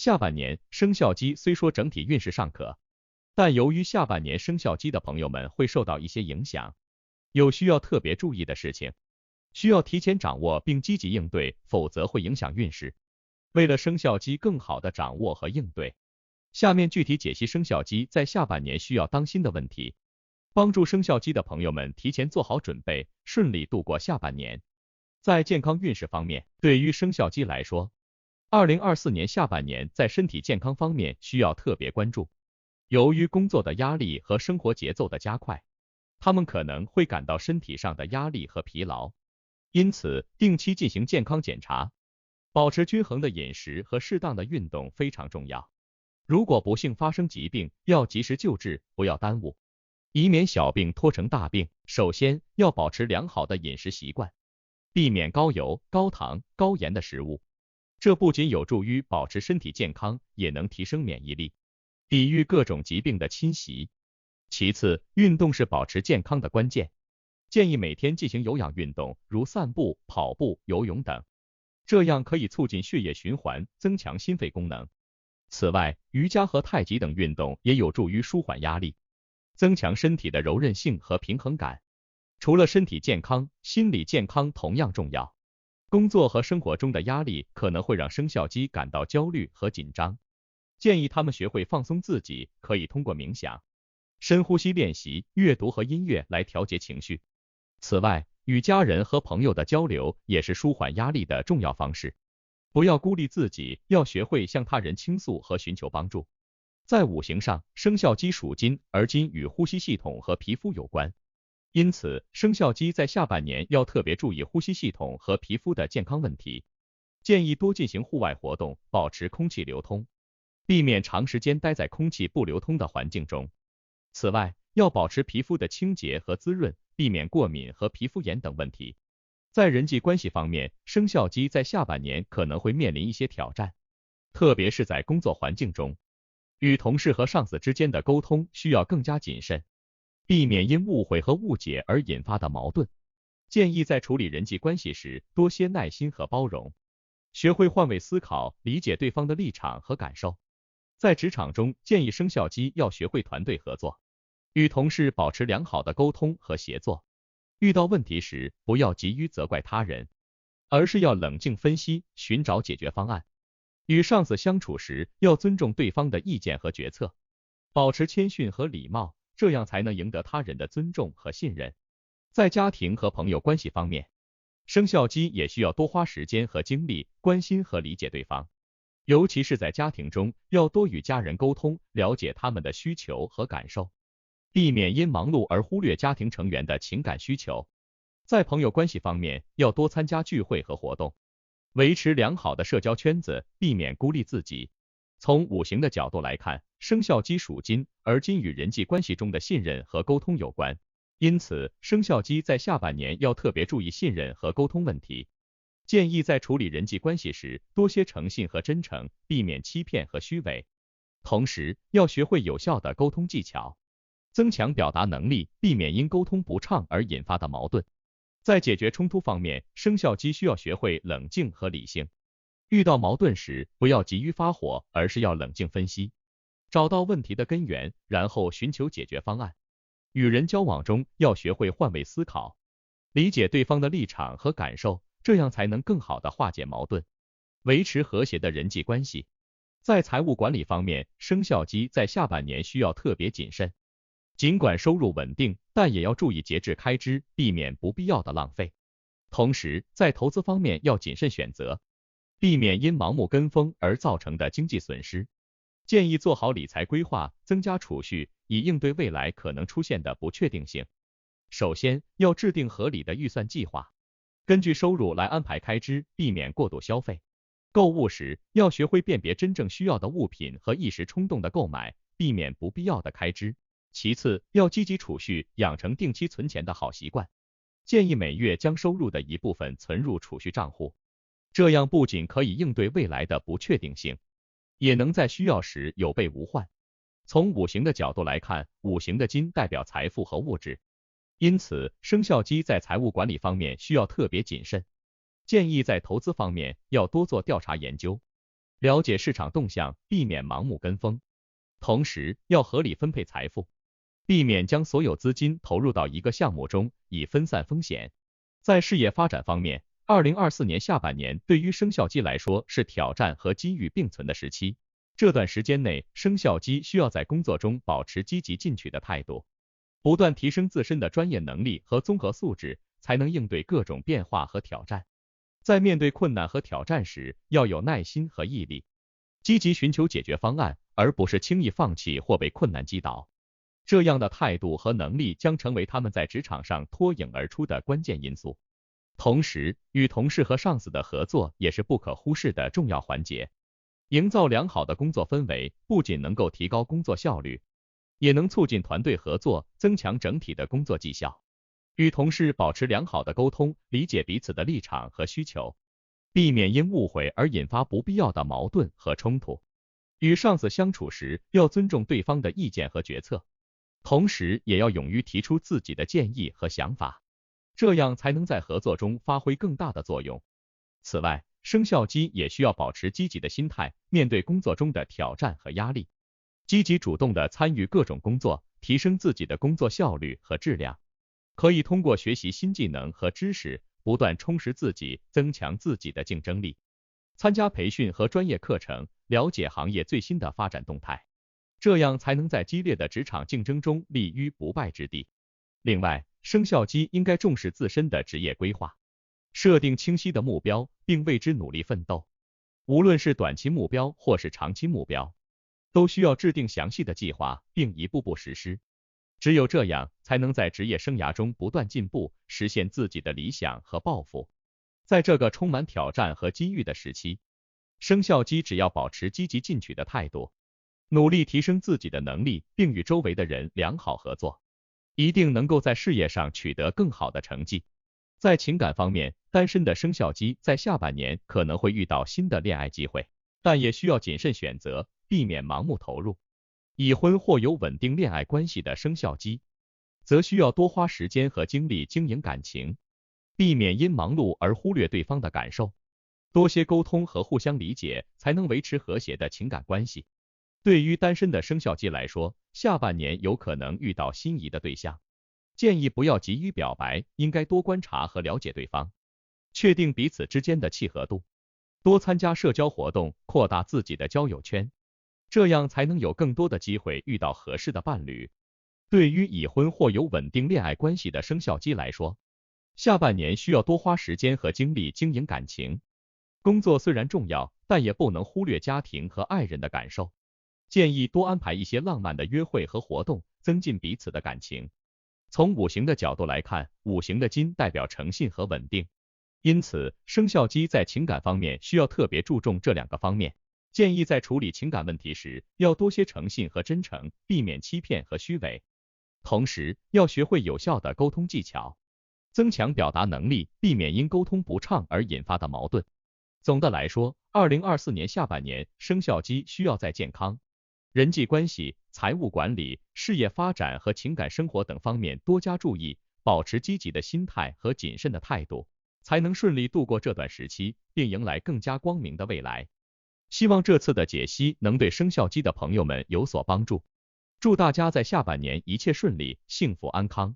下半年生肖鸡虽说整体运势尚可，但由于下半年生肖鸡的朋友们会受到一些影响，有需要特别注意的事情，需要提前掌握并积极应对，否则会影响运势。为了生肖鸡更好的掌握和应对，下面具体解析生肖鸡在下半年需要当心的问题，帮助生肖鸡的朋友们提前做好准备，顺利度过下半年。在健康运势方面，对于生肖鸡来说，2024年下半年在身体健康方面需要特别关注。由于工作的压力和生活节奏的加快，他们可能会感到身体上的压力和疲劳，因此定期进行健康检查，保持均衡的饮食和适当的运动非常重要。如果不幸发生疾病，要及时救治，不要耽误，以免小病拖成大病。首先要保持良好的饮食习惯，避免高油、高糖、高盐的食物，这不仅有助于保持身体健康，也能提升免疫力，抵御各种疾病的侵袭。其次，运动是保持健康的关键，建议每天进行有氧运动，如散步、跑步、游泳等，这样可以促进血液循环，增强心肺功能。此外，瑜伽和太极等运动也有助于舒缓压力，增强身体的柔韧性和平衡感。除了身体健康，心理健康同样重要。工作和生活中的压力可能会让生肖鸡感到焦虑和紧张，建议他们学会放松自己，可以通过冥想、深呼吸练习、阅读和音乐来调节情绪。此外，与家人和朋友的交流也是舒缓压力的重要方式。不要孤立自己，要学会向他人倾诉和寻求帮助。在五行上，生肖鸡属金，而金与呼吸系统和皮肤有关，因此生肖鸡在下半年要特别注意呼吸系统和皮肤的健康问题，建议多进行户外活动，保持空气流通，避免长时间待在空气不流通的环境中。此外，要保持皮肤的清洁和滋润，避免过敏和皮肤炎等问题。在人际关系方面，生肖鸡在下半年可能会面临一些挑战，特别是在工作环境中，与同事和上司之间的沟通需要更加谨慎，避免因误会和误解而引发的矛盾。建议在处理人际关系时多些耐心和包容，学会换位思考，理解对方的立场和感受。在职场中，建议生肖鸡要学会团队合作，与同事保持良好的沟通和协作。遇到问题时，不要急于责怪他人，而是要冷静分析，寻找解决方案。与上司相处时，要尊重对方的意见和决策，保持谦逊和礼貌，这样才能赢得他人的尊重和信任。在家庭和朋友关系方面，生肖鸡也需要多花时间和精力关心和理解对方，尤其是在家庭中，要多与家人沟通，了解他们的需求和感受，避免因忙碌而忽略家庭成员的情感需求。在朋友关系方面，要多参加聚会和活动，维持良好的社交圈子，避免孤立自己。从五行的角度来看，生肖鸡属金，而金与人际关系中的信任和沟通有关，因此生肖鸡在下半年要特别注意信任和沟通问题。建议在处理人际关系时多些诚信和真诚，避免欺骗和虚伪。同时，要学会有效的沟通技巧，增强表达能力，避免因沟通不畅而引发的矛盾。在解决冲突方面，生肖鸡需要学会冷静和理性。遇到矛盾时，不要急于发火，而是要冷静分析，找到问题的根源，然后寻求解决方案。与人交往中，要学会换位思考，理解对方的立场和感受，这样才能更好的化解矛盾，维持和谐的人际关系。在财务管理方面，生肖鸡在下半年需要特别谨慎。尽管收入稳定，但也要注意节制开支，避免不必要的浪费。同时，在投资方面要谨慎选择，避免因盲目跟风而造成的经济损失。建议做好理财规划，增加储蓄，以应对未来可能出现的不确定性。首先，要制定合理的预算计划，根据收入来安排开支，避免过度消费。购物时，要学会辨别真正需要的物品和一时冲动的购买，避免不必要的开支。其次，要积极储蓄，养成定期存钱的好习惯。建议每月将收入的一部分存入储蓄账户，这样不仅可以应对未来的不确定性，也能在需要时有备无患。从五行的角度来看，五行的金代表财富和物质，因此生肖鸡在财务管理方面需要特别谨慎。建议在投资方面要多做调查研究，了解市场动向，避免盲目跟风。同时，要合理分配财富，避免将所有资金投入到一个项目中，以分散风险。在事业发展方面，2024年下半年对于生肖鸡来说是挑战和机遇并存的时期。这段时间内，生肖鸡需要在工作中保持积极进取的态度，不断提升自身的专业能力和综合素质，才能应对各种变化和挑战。在面对困难和挑战时，要有耐心和毅力，积极寻求解决方案，而不是轻易放弃或被困难击倒。这样的态度和能力将成为他们在职场上脱颖而出的关键因素。同时，与同事和上司的合作也是不可忽视的重要环节。营造良好的工作氛围，不仅能够提高工作效率，也能促进团队合作，增强整体的工作绩效。与同事保持良好的沟通，理解彼此的立场和需求，避免因误会而引发不必要的矛盾和冲突。与上司相处时，要尊重对方的意见和决策，同时也要勇于提出自己的建议和想法，这样才能在合作中发挥更大的作用。此外，生肖鸡也需要保持积极的心态，面对工作中的挑战和压力，积极主动地参与各种工作，提升自己的工作效率和质量。可以通过学习新技能和知识，不断充实自己，增强自己的竞争力。参加培训和专业课程，了解行业最新的发展动态，这样才能在激烈的职场竞争中立于不败之地。另外，生肖鸡应该重视自身的职业规划，设定清晰的目标，并为之努力奋斗。无论是短期目标或是长期目标，都需要制定详细的计划，并一步步实施。只有这样，才能在职业生涯中不断进步，实现自己的理想和抱负。在这个充满挑战和机遇的时期，生肖鸡只要保持积极进取的态度，努力提升自己的能力，并与周围的人良好合作，一定能够在事业上取得更好的成绩。在情感方面，单身的生肖鸡在下半年可能会遇到新的恋爱机会，但也需要谨慎选择，避免盲目投入。已婚或有稳定恋爱关系的生肖鸡，则需要多花时间和精力经营感情，避免因忙碌而忽略对方的感受。多些沟通和互相理解，才能维持和谐的情感关系。对于单身的生肖鸡来说，下半年有可能遇到心仪的对象，建议不要急于表白，应该多观察和了解对方，确定彼此之间的契合度，多参加社交活动，扩大自己的交友圈，这样才能有更多的机会遇到合适的伴侣。对于已婚或有稳定恋爱关系的生肖鸡来说，下半年需要多花时间和精力经营感情。工作虽然重要，但也不能忽略家庭和爱人的感受。建议多安排一些浪漫的约会和活动，增进彼此的感情。从五行的角度来看，五行的金代表诚信和稳定，因此生肖鸡在情感方面需要特别注重这两个方面。建议在处理情感问题时，要多些诚信和真诚，避免欺骗和虚伪。同时，要学会有效的沟通技巧，增强表达能力，避免因沟通不畅而引发的矛盾。总的来说，2024年下半年，生肖鸡需要在健康、人际关系、财务管理、事业发展和情感生活等方面多加注意，保持积极的心态和谨慎的态度，才能顺利度过这段时期，并迎来更加光明的未来。希望这次的解析能对生肖鸡的朋友们有所帮助。祝大家在下半年一切顺利，幸福安康。